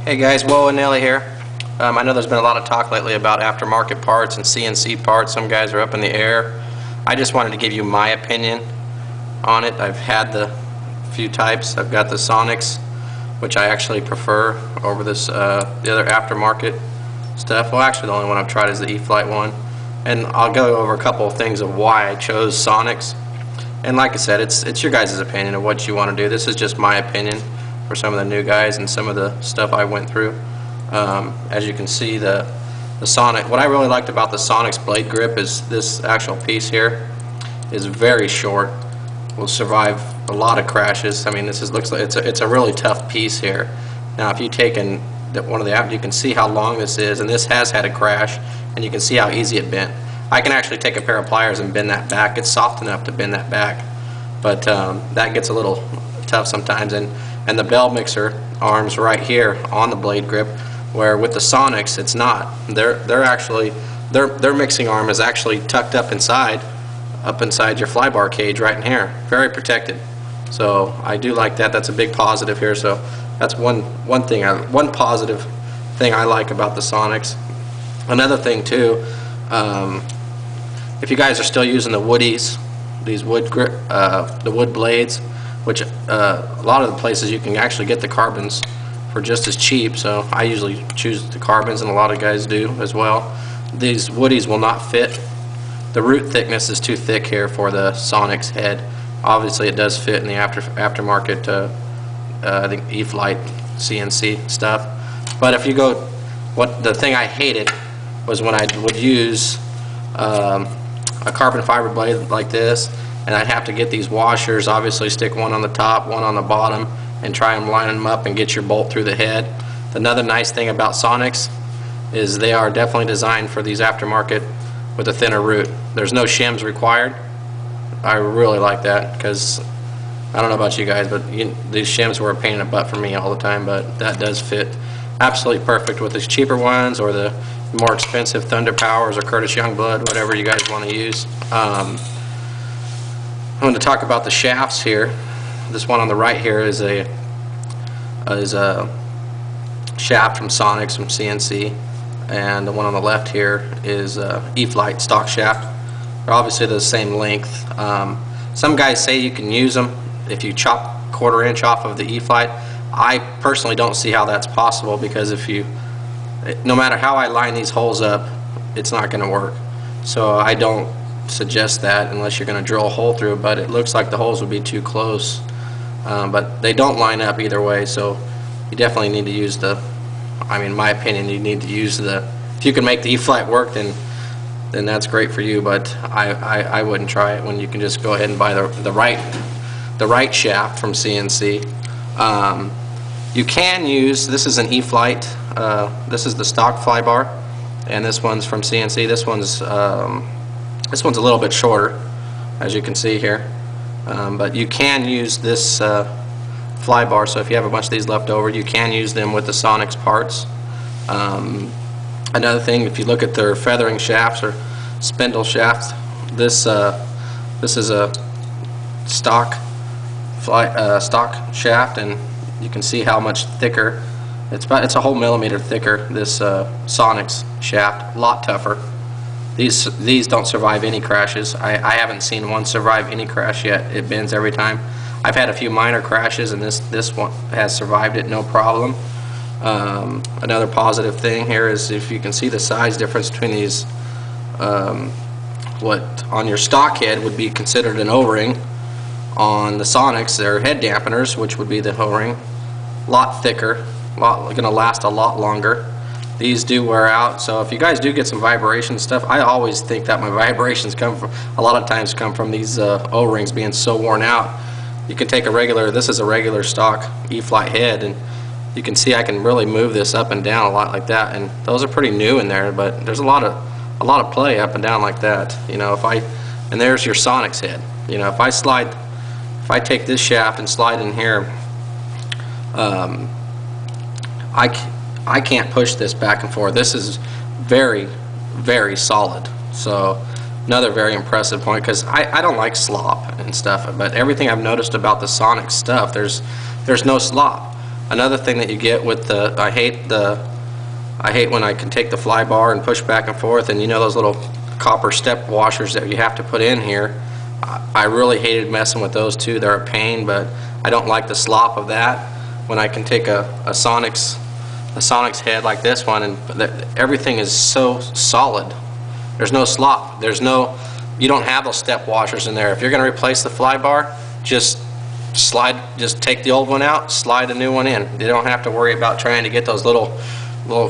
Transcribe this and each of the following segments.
Hey guys, Will and Nelly here. I know there's been a lot of talk lately about aftermarket parts and CNC parts. Some guys are up in the air. I just wanted to give you my opinion on it. I've had the few types. I've got the Sonix, which I actually prefer over this the other aftermarket stuff. Well, actually the only one I've tried is the E-Flight one. And I'll go over a couple of things of why I chose Sonix. And like I said, it's your guys' opinion of what you want to do. This is just my opinion for some of the new guys and some of the stuff I went through. As you can see, the Sonix, what I really liked about the Sonix blade grip is this actual piece here is very short, will survive a lot of crashes. I mean, this looks like it's a really tough piece here. Now if you take one of the, you can see how long this is, and this has had a crash, and you can see how easy it bent. I can actually take a pair of pliers and bend that back. It's soft enough to bend that back, but that gets a little tough sometimes. And the bell mixer arms right here on the blade grip, where with the Sonix it's not. Their mixing arm is actually tucked up inside your fly bar cage right in here, very protected. So I do like that. That's a big positive here. So that's one positive thing I like about the Sonix. Another thing too, if you guys are still using the woodies, these the wood blades, which a lot of the places you can actually get the carbons for just as cheap, so I usually choose the carbons, and a lot of guys do as well. These woodies will not fit. The root thickness is too thick here for the Sonix head. Obviously it does fit in the aftermarket I think E-Flight CNC stuff. But if you go, the thing I hated was when I would use a carbon fiber blade like this, and I'd have to get these washers, obviously stick one on the top, one on the bottom, and try and line them up and get your bolt through the head. Another nice thing about Sonix is they are definitely designed for these aftermarket with a thinner root. There's no shims required. I really like that, because I don't know about you guys, but these shims were a pain in the butt for me all the time, but that does fit absolutely perfect with these cheaper ones or the more expensive Thunder Powers or Curtis Youngblood, whatever you guys want to use. I'm going to talk about the shafts here. This one on the right here is a shaft from Sonix, from CNC, and the one on the left here is E-Flight stock shaft. They're obviously the same length. Some guys say you can use them if you chop 1/4 inch off of the E-Flight. I personally don't see how that's possible, because no matter how I line these holes up, it's not going to work. So I don't suggest that unless you're going to drill a hole through it, but it looks like the holes would be too close. But they don't line up either way, so you definitely need to use in my opinion, you need to use if you can make the E-Flight work, then that's great for you, but I wouldn't try it when you can just go ahead and buy the right shaft from CNC. You can use, this is an E-Flight, this is the stock fly bar, and this one's from CNC. This one's a little bit shorter, as you can see here, but you can use this fly bar. So if you have a bunch of these left over, you can use them with the Sonix parts. Another thing, if you look at their feathering shafts or spindle shafts, this is a stock shaft, and you can see how much thicker. It's a whole millimeter thicker, this Sonix shaft, a lot tougher. These don't survive any crashes. I haven't seen one survive any crash yet. It bends every time. I've had a few minor crashes, and this one has survived it no problem. Another positive thing here is if you can see the size difference between these, what on your stock head would be considered an O-ring, on the Sonix they're head dampeners, which would be the O-ring. A lot thicker, going to last a lot longer. These do wear out, so if you guys do get some vibration stuff, I always think that my vibrations a lot of times come from these O-rings being so worn out. You can take this is a regular stock E-Flight head, and you can see I can really move this up and down a lot like that, and those are pretty new in there, but there's a lot of play up and down like that. And there's your Sonix head. If I take this shaft and slide in here, I can't push this back and forth. This is very, very solid. So another very impressive point, because I don't like slop and stuff, but everything I've noticed about the Sonix stuff, there's no slop. Another thing that you get with the, I hate when I can take the fly bar and push back and forth, and you know those little copper step washers that you have to put in here. I really hated messing with those too. They're a pain, but I don't like the slop of that. When I can take a Sonix head like this one, and everything is so solid. There's no slop. You don't have those step washers in there. If you're going to replace the fly bar, just take the old one out, slide a new one in. You don't have to worry about trying to get those little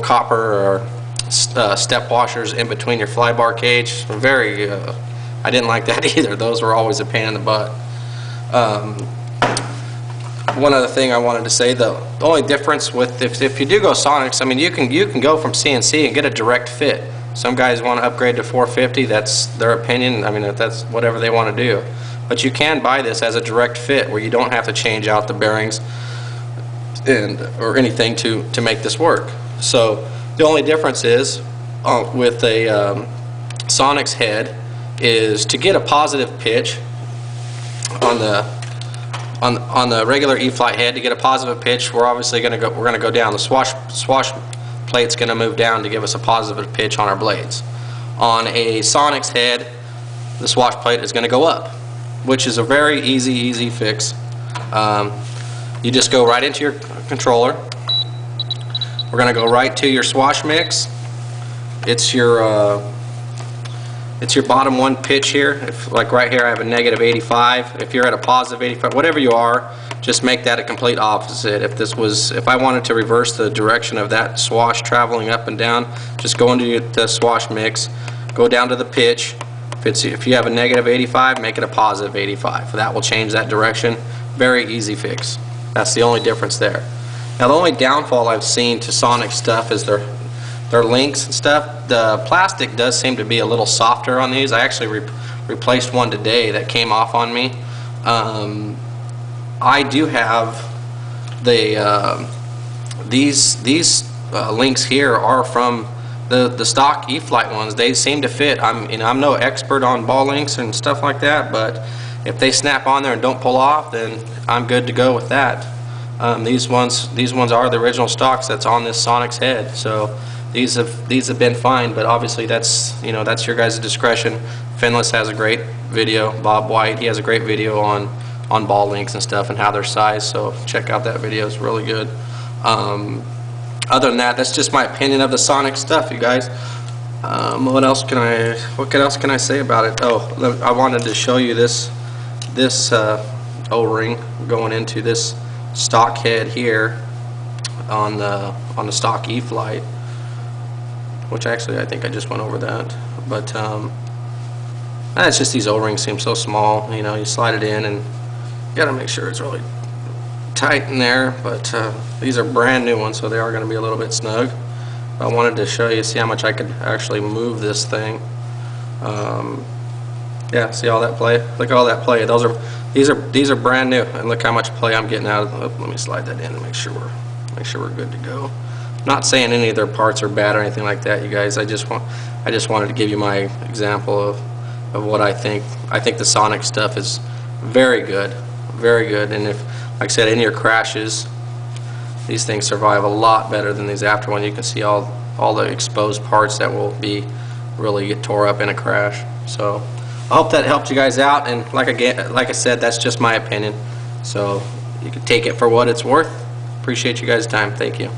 copper or step washers in between your fly bar cage. I didn't like that either. Those were always a pain in the butt. One other thing I wanted to say, the only difference with if you do go Sonix, I mean, you can go from CNC and get a direct fit. Some guys want to upgrade to 450. That's their opinion. I mean, that's whatever they want to do. But you can buy this as a direct fit, where you don't have to change out the bearings or anything to make this work. So the only difference is with a Sonix head is to get a positive pitch on the regular E-flite head. To get a positive pitch, we're obviously going to go down. The swash plate's going to move down to give us a positive pitch on our blades. On a Sonix head, the swash plate is going to go up, which is a very easy fix. You just go right into your controller. We're going to go right to your swash mix. It's your bottom one pitch here. Like right here, I have a negative 85. If you're at a positive 85, whatever you are, just make that a complete opposite. If I wanted to reverse the direction of that swash traveling up and down, just go into the swash mix, go down to the pitch. If you have a negative 85, make it a positive 85. That will change that direction. Very easy fix. That's the only difference there. Now, the only downfall I've seen to Sonix stuff is their links and stuff. The plastic does seem to be a little softer on these. I actually replaced one today that came off on me. I do have these links here are from the stock E-flite ones. They seem to fit. I'm no expert on ball links and stuff like that, but if they snap on there and don't pull off, then I'm good to go with that. These ones are the original stocks that's on this Sonix head, so these have been fine. But obviously that's your guys' discretion. Finless has a great video. Bob White, he has a great video on ball links and stuff and how they're sized, so check out that video. It's really good. Other than that, that's just my opinion of the Sonix stuff, you guys. What else can I say about it? Oh, I wanted to show you this O-ring going into this stock head here on the stock E-flite, which actually I think I just went over that. But it's just these O-rings seem so small. You slide it in and you gotta make sure it's really tight in there, but these are brand new ones, so they are going to be a little bit snug. I wanted to show you, see how much I could actually move this thing. Yeah, see all that play? Look at all that play. These are brand new, and look how much play I'm getting out of them. Let me slide that in and make sure we're good to go. I'm not saying any of their parts are bad or anything like that, you guys. I just wanted to give you my example of what I think. I think the Sonix stuff is very good, and if, like I said, in your crashes, these things survive a lot better than these after one. You can see all the exposed parts that will really get tore up in a crash. So I hope that helped you guys out, and like I said, that's just my opinion. So you can take it for what it's worth. Appreciate you guys' time. Thank you.